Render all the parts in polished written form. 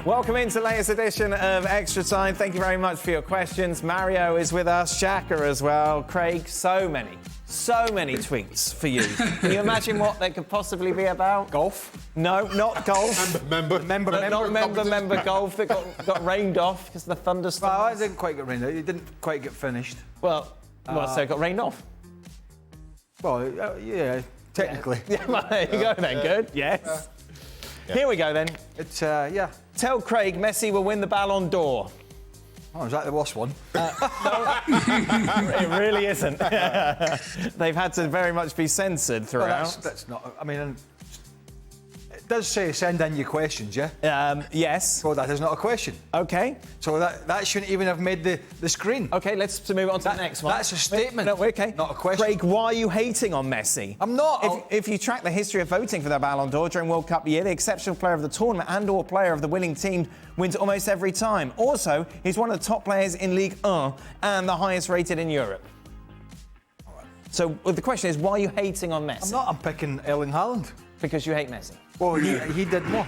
Welcome into the latest edition of Extra Time. Thank you very much for your questions. Mario is with us, Shaka as well. Craig, so many tweets for you. Can you imagine what they could possibly be about? Golf? No, not golf. Member golf that got rained off because of the thunderstorm. Well, it didn't quite get rained out. It didn't quite get finished. So it got rained off? Well, yeah, technically. Yeah, well, there you go then. Good, yes. Here we go then. It's, yeah. Tell Craig Messi will win the Ballon d'Or. Oh, is that the worst one? No, it really isn't. They've had to very much be censored throughout. Well, that's not... I mean, it does say send in your questions, yeah? Yes. So that is not a question. OK. So that shouldn't even have made the screen. OK, let's move on to the next one. That's a statement. No, OK. Not a question. Craig, why are you hating on Messi? I'm not. If you track the history of voting for the Ballon d'Or during World Cup year, the exceptional player of the tournament and/or player of the winning team wins almost every time. Also, he's one of the top players in Ligue 1 and the highest rated in Europe. So the question is, why are you hating on Messi? I'm picking Erling Haaland. Because you hate Messi? Well, he did more.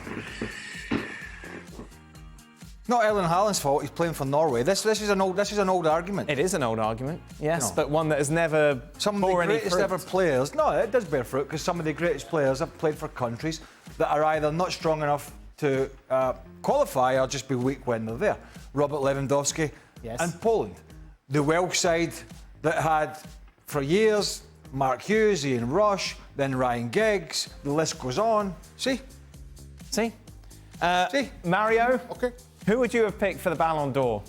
Not Erling Haaland's fault. He's playing for Norway. This is an old argument. It is an old argument, yes, but one that has never some of the greatest ever players. No, it does bear fruit because some of the greatest players have played for countries that are either not strong enough to qualify or just be weak when they're there. Robert Lewandowski and Poland, the Welsh side that had for years Mark Hughes, Ian Rush, then Ryan Giggs. The list goes on. See? Mario? Okay. Who would you have picked for the Ballon d'Or?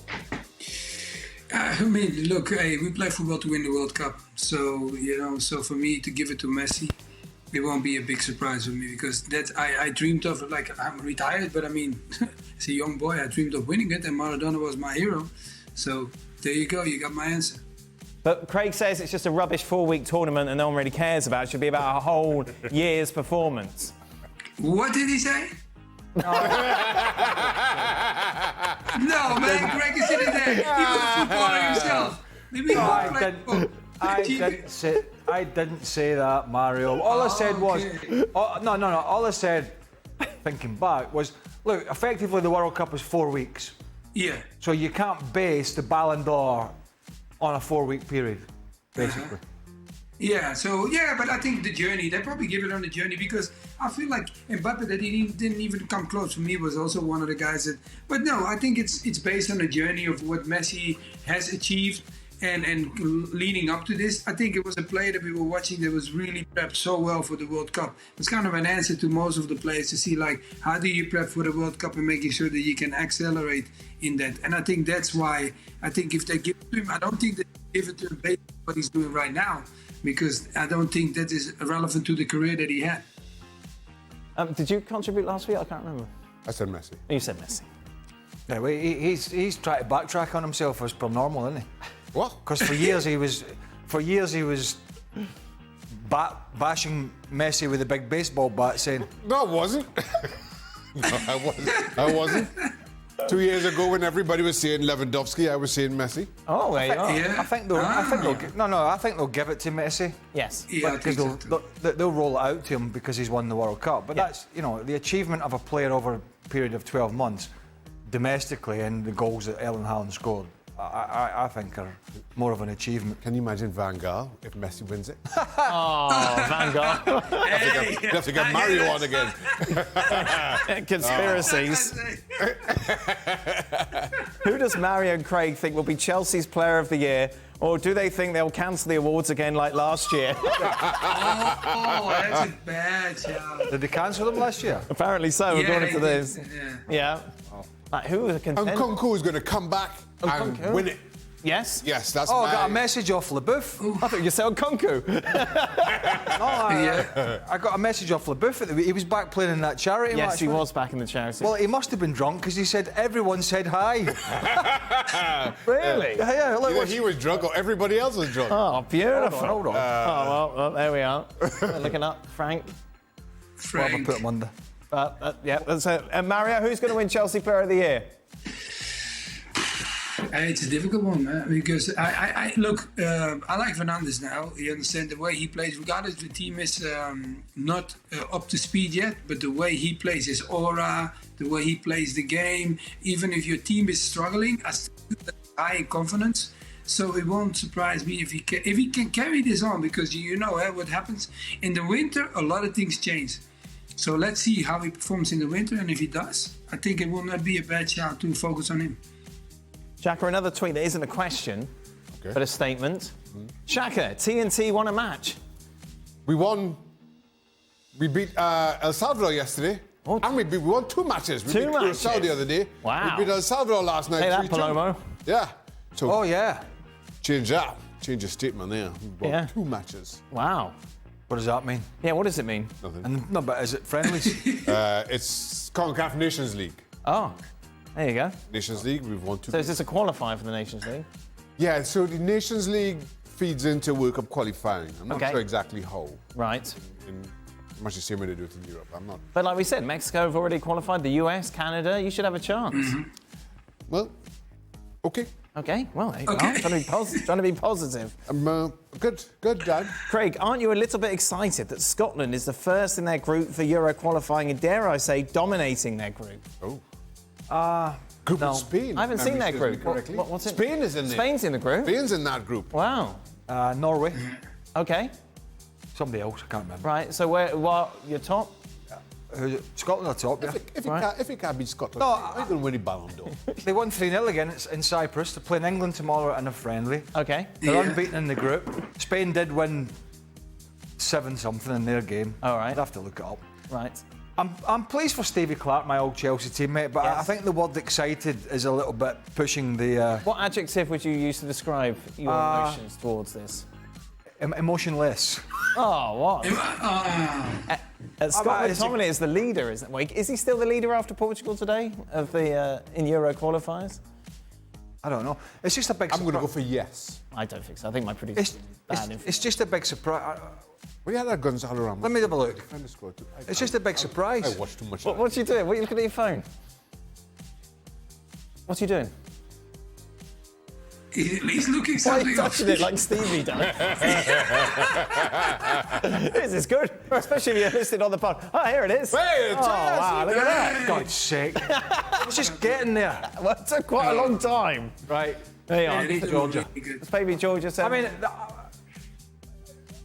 I mean, look, hey, we play football to win the World Cup. So, so for me to give it to Messi, it won't be a big surprise for me because I dreamed of, like, I'm retired, but I mean, as a young boy, I dreamed of winning it and Maradona was my hero. So there you go, you got my answer. But Craig says it's just a rubbish 4-week tournament and no one really cares about it. It should be about a whole year's performance. What did he say? No, man, Craig is sitting there. He was a footballer himself. Maybe I didn't say that, Mario. All I said was... All I said, thinking back, was, look, effectively the World Cup was 4 weeks. Yeah. So you can't base the Ballon d'Or on a 4-week period, basically. But I think the journey, they probably give it on the journey because I feel like Mbappe, that he didn't even come close for me, was also one of the guys that... But no, I think it's based on the journey of what Messi has achieved and leading up to this. I think it was a player that we were watching that was really prepped so well for the World Cup. It's kind of an answer to most of the players to see, like, how do you prep for the World Cup and making sure that you can accelerate in that. And I think that's why I think if they give it to him, I don't think they give it to him based on what he's doing right now, because I don't think that is relevant to the career that he had. Did you contribute last week? I can't remember. I said Messi. You said Messi. Yeah, well, he's trying to backtrack on himself as per normal, isn't he? What? Because for years he was bashing Messi with a big baseball bat, saying, No, I wasn't. I wasn't. 2 years ago, when everybody was saying Lewandowski, I was saying Messi. Oh, there you are. Yeah. I think they'll give it to Messi. Yes. Yeah, Because they'll roll it out to him because he's won the World Cup. But that's, the achievement of a player over a period of 12 months, domestically, and the goals that Erling Haaland scored, I think are more of an achievement. Can you imagine Van Gaal if Messi wins it? Oh, Van Gaal. You have to get Mario on again. Conspiracies. Who does Mario and Craig think will be Chelsea's Player of the Year? Or do they think they'll cancel the awards again like last year? That's a bad shout. Did they cancel them last year? Apparently so, according to this. Yeah. Like, who was a contender? And Nkunku is going to come back and win it. Yes? Yes, that's I got a message off LeBouf. I thought you said Nkunku. I got a message off LeBouf. He was back playing in that charity match. Yes, he was back in the charity. Well, he must have been drunk because he said everyone said hi. Really? Yeah, look, Either he was drunk or everybody else was drunk. Oh, beautiful. Hold on. Well, there we are. Looking up, Frank. Well, I'll put him under. Yeah, that's it. And Mario, who's going to win Chelsea Player of the Year? It's a difficult one, man, because I look. I like Fernandes now. You understand the way he plays, regardless the team is not up to speed yet. But the way he plays, his aura, the way he plays the game. Even if your team is struggling, I still feel high in confidence. So it won't surprise me if he can carry this on, because you know what happens in the winter. A lot of things change. So let's see how he performs in the winter, and if he does, I think it will not be a bad shout to focus on him. Shaka, another tweet that isn't a question, but a statement. Shaka, TNT won a match. We won. We beat El Salvador yesterday. And we won 2 matches. We beat Curacao the other day. Wow. We beat El Salvador last night. Say that, 3-2. Palomo. Yeah. So Oh, yeah. change that. Change your statement there. We won 2 matches. Wow. What does that mean? Yeah, what does it mean? Nothing. And, no, but is it friendlies? It's CONCACAF Nations League. Oh, there you go. Nations League, we've won 2. So is this a qualifier for the Nations League? Yeah, so the Nations League feeds into World Cup qualifying. I'm not sure exactly how. Right. In much the same way they do it in Europe. I'm not. But like we said, Mexico have already qualified, the US, Canada, you should have a chance. Well, okay. Okay, well, there you are. Trying to be positive. Good, Dad. Craig, aren't you a little bit excited that Scotland is the first in their group for Euro qualifying and, dare I say, dominating their group? Group No. of Spain. I haven't seen their group. Correctly. What's it? Spain is in there. Spain's in the group? Spain's in that group. Wow. Norway. Okay, Somebody else, I can't remember. right. So what, you're top? Scotland are top, yeah. If you can't beat Scotland, No, you're going to win the Ballon d'Or. They won 3-0 again in Cyprus. They're playing England tomorrow in a friendly. Okay. They're unbeaten in the group. Spain did win 7-something in their game. All right. I'd have to look it up. Right. I'm pleased for Stevie Clark, my old Chelsea teammate, but I think the word excited is a little bit pushing the... What adjective would you use to describe your emotions towards this? Emotionless. Oh, what? Scott McTominay is the leader, isn't he? Is he still the leader after Portugal today of the in Euro qualifiers? I don't know. It's just a big I'm going to go surprise. for yes. I don't think so. I think my prediction is bad. It's just a big surprise. We had our guns all around. Let me have a look. Defender scored too. It's just a big surprise. I watched too much. What are you doing? What are you looking at your phone? What are you doing? He's looking Why are something you touching it like Stevie does? This is good, especially if you're listed on the pod. Oh, here it is. Hey, Oh, wow, look at that. For God's sake. It's just getting there. Well, it took quite a long time. Right. There you Yeah, are. they do Georgia. really good. It's baby Georgia. I mean,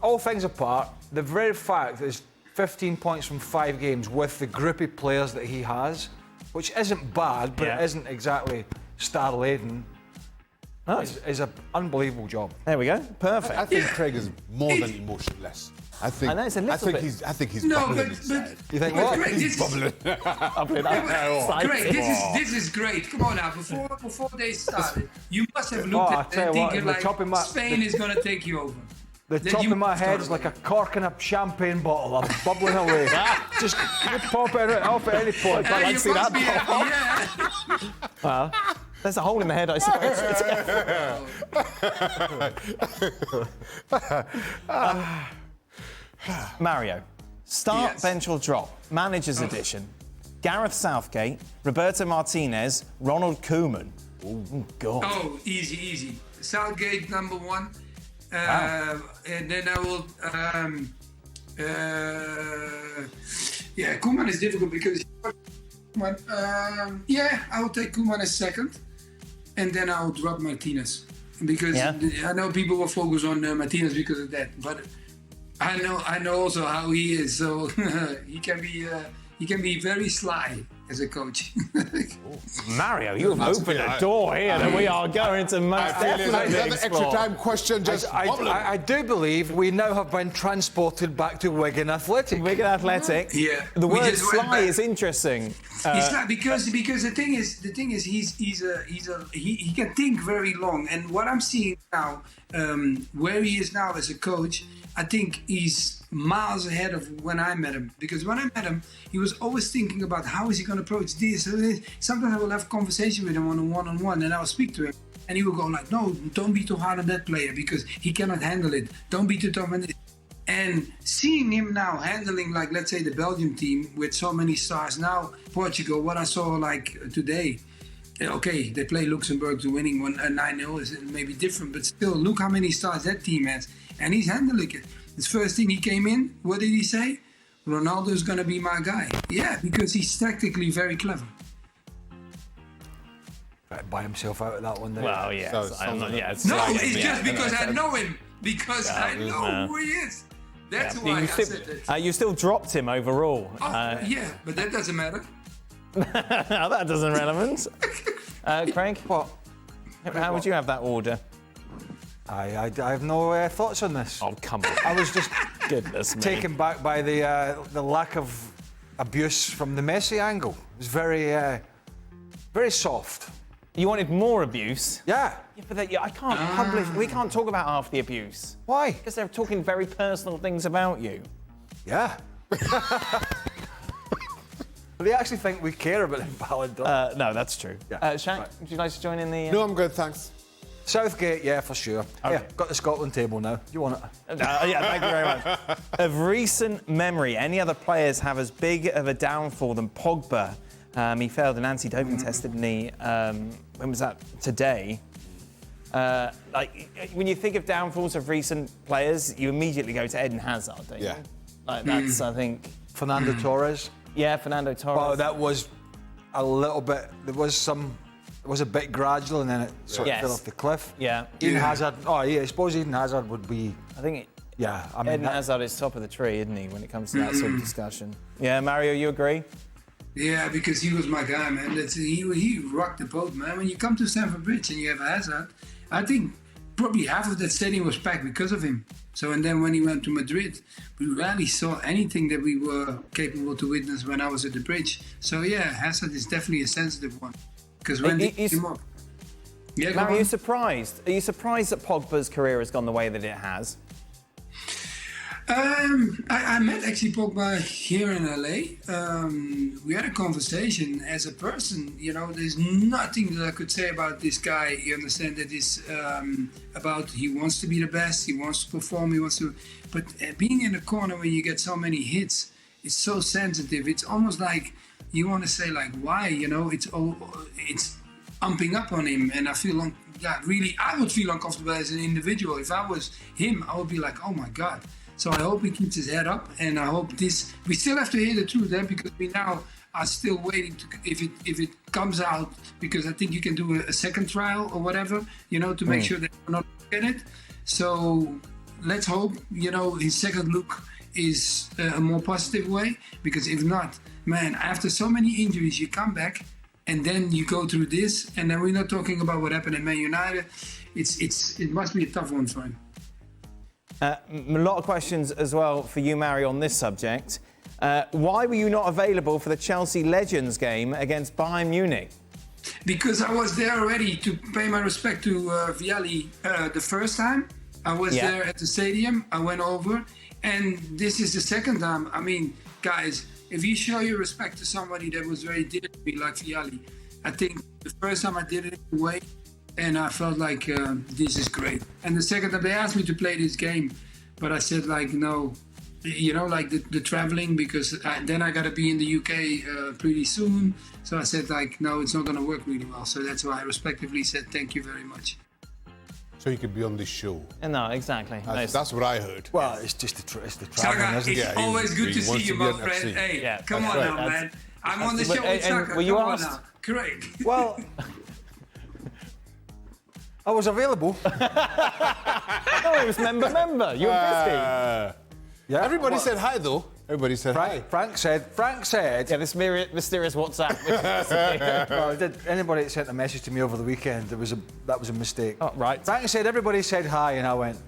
all things apart, the very fact that there's 15 points from 5 games with the groupie players that he has, which isn't bad, but Yeah. it isn't exactly star-laden, Oh, is an unbelievable job. there we go. Perfect. I think Craig is more than emotionless. I think. I know, it's a little bit. I think he's No, bubbling but inside. You think but what? Craig, He's bubbling. Great, this is great. Come on now, before they started, you must have Oh, looked I at tell and you what, thinking the like top of my- Spain is going to take you over. The Then top you of my head is start like a cork in a champagne bottle. I'm bubbling away. Just you pop it off at any point. I'd like You to see that must be pop. happy, yeah. Well, there's a hole in the head, I suppose. Mario, start, Yes. bench or drop, manager's edition. Gareth Southgate, Roberto Martinez, Ronald Koeman. Oh, God. Oh, easy. Southgate #1. And then I will. Koeman is difficult because. I will take Koeman as second, and then I'll drop Martinez because I know people will focus on Martinez because of that, but I know also how he is, so he can be very sly as a coach. Mario, you have opened a door here that we are going to most I feel definitely the other explore. extra time question just bubbling. I do believe we now have been transported back to Wigan Athletic. Wigan Athletic. Yeah. The We word just went sly back. is interesting. He's not because the thing is he can think very long, and what I'm seeing now, where he is now as a coach, I think he's miles ahead of when I met him. Because when I met him, he was always thinking about how is he going to approach this. Sometimes I will have a conversation with him on a one-on-one, and I'll speak to him, and he will go like, "No, don't be too hard on that player because he cannot handle it. Don't be too tough on it." And seeing him now handling, like, let's say the Belgium team with so many stars, now Portugal, what I saw like today, Okay, they play Luxembourg to winning 9-0 is maybe different, but still, look how many stars that team has. And he's handling it. His first thing he came in, what did he say? Ronaldo's going to be my guy. Yeah, because he's tactically very clever. Buy himself out of that one there. Well, yes. It's just because I know him. Because I know who he is. That's why I said that. You still dropped him overall. Oh, yeah, but that doesn't matter. That doesn't relevant. Craig? What? How would you have that order? I have no thoughts on this. Oh, come on. I was just Goodness me. taken back by the lack of abuse from the Messi angle. It was very soft. You wanted more abuse? Yeah. Yeah, but I can't publish. We can't talk about half the abuse. Why? Because they're talking very personal things about you. Yeah. They actually think we care about the Ballon d'Or. No, that's true. Yeah. Shaq, Right. would you like to join in the... No, I'm good, thanks. Southgate, yeah, for sure. Okay. Yeah, got the Scotland table now. You want it? Yeah, thank you very much. Of recent memory, any other players have as big of a downfall than Pogba? He failed an anti-doping test, didn't he? When was that? Today. When you think of downfalls of recent players, you immediately go to Eden Hazard, don't you? Yeah. That's, I think... Fernando Torres. Yeah, Fernando Torres. Well, that was a little bit. It was a bit gradual, and then it sort of fell off the cliff. Yeah. Eden Hazard. Oh, yeah. I suppose Eden Hazard would be. I think... Yeah, I mean. Eden Hazard is top of the tree, isn't he, when it comes to that sort of discussion? Yeah, Mario, you agree? Yeah, because he was my guy, man. He rocked the boat, man. When you come to Stamford Bridge and you have Hazard, I think probably half of that stadium was packed because of him. So, and then when he went to Madrid, we rarely saw anything that we were capable to witness when I was at the bridge. So, yeah, Hazard is definitely a sensitive one. Because when he came up... Yeah, Mario, are you surprised? Are you surprised that Pogba's career has gone the way that it has? I met actually Pogba here in LA. We had a conversation as a person. You know, there's nothing that I could say about this guy. You understand that is about he wants to be the best, he wants to perform, he wants to. But being in the corner when you get so many hits, it's so sensitive. It's almost like you want to say like, why? You know, it's umping up on him, and I feel I would feel uncomfortable as an individual. If I was him, I would be like, oh my God. So I hope he keeps his head up, and I hope this. We still have to hear the truth, because we now are still waiting to if it comes out, because I think you can do a second trial or whatever, you know, to make sure that we're not get it. So let's hope, you know, his second look is a more positive way, because if not, man, after so many injuries, you come back and then you go through this, and then we're not talking about what happened in Man United. It must be a tough one for him. A lot of questions as well for you, Mario, on this subject. Why were you not available for the Chelsea Legends game against Bayern Munich? Because I was there already to pay my respect to Vialli the first time. I was there at the stadium. I went over. And this is the second time. I mean, guys, if you show your respect to somebody that was very dear to me, like Vialli, I think the first time I did it away, and I felt like this is great. And the second time they asked me to play this game, but I said like no, you know, like the traveling, because then I got to be in the UK pretty soon. So I said like no, it's not going to work really well. So that's why I respectively said thank you very much. So you could be on this show. No, exactly. That's what I heard. Well, it's just the traveling, Shaka, isn't it? it's always good to see you, my friend. FC. Hey, come on now, man. I'm on the show with Shaka. Were you come asked? on now. Craig. Well, I was available. No, it was member. You were busy. Yeah. Everybody said hi, though. Everybody said hi. Frank said. Yeah, this mysterious WhatsApp. Well, anybody that sent a message to me over the weekend, that was a mistake. Oh, right. Frank said everybody said hi, and I went,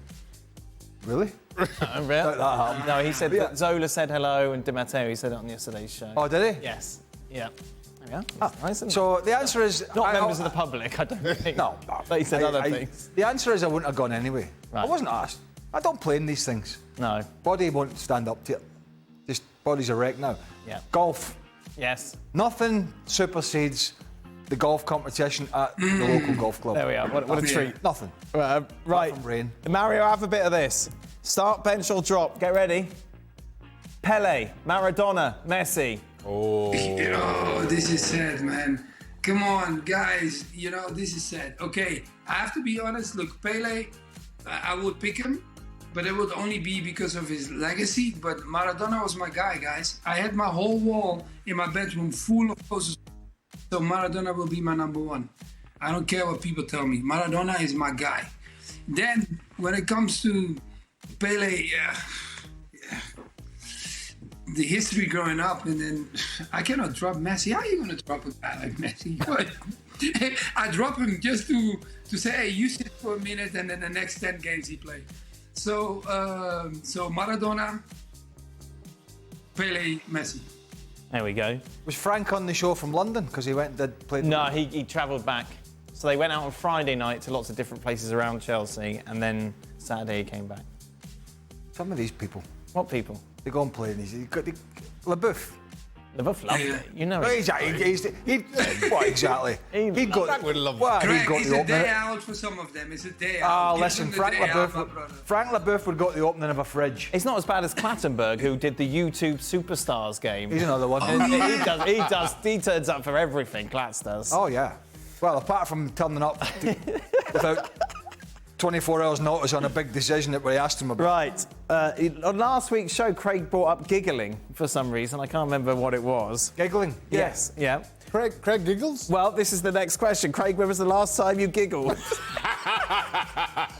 really? No, he said that Zola said hello, and Di Matteo, he said it on yesterday's show. Oh, did he? Yes. Yeah. There we are. Nice, isn't it? So the answer is Not members of the public, I don't think. No. But he said other things. The answer is I wouldn't have gone anyway. Right. I wasn't asked. I don't play in these things. No. Body won't stand up to it. Just body's a wreck now. Yeah. Golf. Yes. Nothing supersedes the golf competition at the local golf club. There we are. What a treat. Nothing. Right. Apart from rain. Mario, have a bit of this. Start, bench, or drop. Get ready. Pelé, Maradona, Messi. Oh. Oh, this is sad, man. Come on, guys. You know, this is sad. Okay, I have to be honest. Look, Pelé, I would pick him, but it would only be because of his legacy. But Maradona was my guy, guys. I had my whole wall in my bedroom full of posters. So Maradona will be my number one. I don't care what people tell me. Maradona is my guy. Then, when it comes to Pelé, the history growing up, and then I cannot drop Messi. How are you going to drop a guy like Messi? I drop him just to say, hey, you sit for a minute, and then the next 10 games he played. So Maradona, Pelé, Messi. There we go. Was Frank on the show from London? Because he went and played. No, he travelled back. So they went out on Friday night to lots of different places around Chelsea, and then Saturday he came back. Some of these people. What people? They go and play in these. LaBeouf. LaBeouf loved it. You know Well, it. exactly. What exactly? He'd got. Frank would love Well, Craig, he'd got it's the a opening. day out for some of them. It's a day out. Oh, Give listen, them the Frank day out, my LaBeouf. brother. Frank LaBeouf would got the opening of a fridge. It's not as bad as Clattenburg, who did the YouTube Superstars game. He's another one. He turns up for everything, Clatz does. Oh yeah. Well, apart from turning up without 24 hours notice on a big decision that we asked him about. Right. On last week's show, Craig brought up giggling for some reason. I can't remember what it was. Giggling. Yes. Yeah. Craig giggles? Well, this is the next question. Craig, when was the last time you giggled?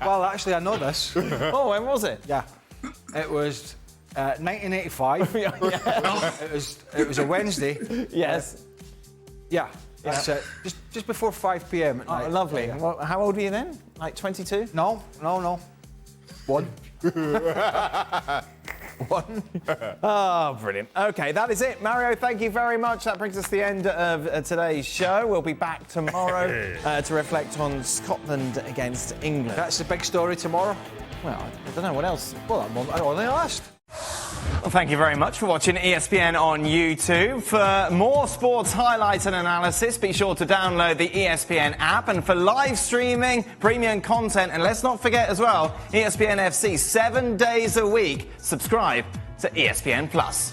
Well, actually, I know this. Oh, when was it? Yeah. It was 1985. Yeah. It was a Wednesday. Yes. Yeah. It's just before 5 p.m. at Oh, night. lovely. Yeah. Well, how old were you then? Like 22? No. One. One. Oh, brilliant. OK, that is it. Mario, thank you very much. That brings us to the end of today's show. We'll be back tomorrow to reflect on Scotland against England. That's the big story tomorrow. Well, I don't know what else. Well, I only asked. Well, thank you very much for watching ESPN on YouTube. For more sports highlights and analysis, be sure to download the ESPN app. And for live streaming, premium content, and let's not forget as well, ESPN FC 7 days a week. Subscribe to ESPN Plus.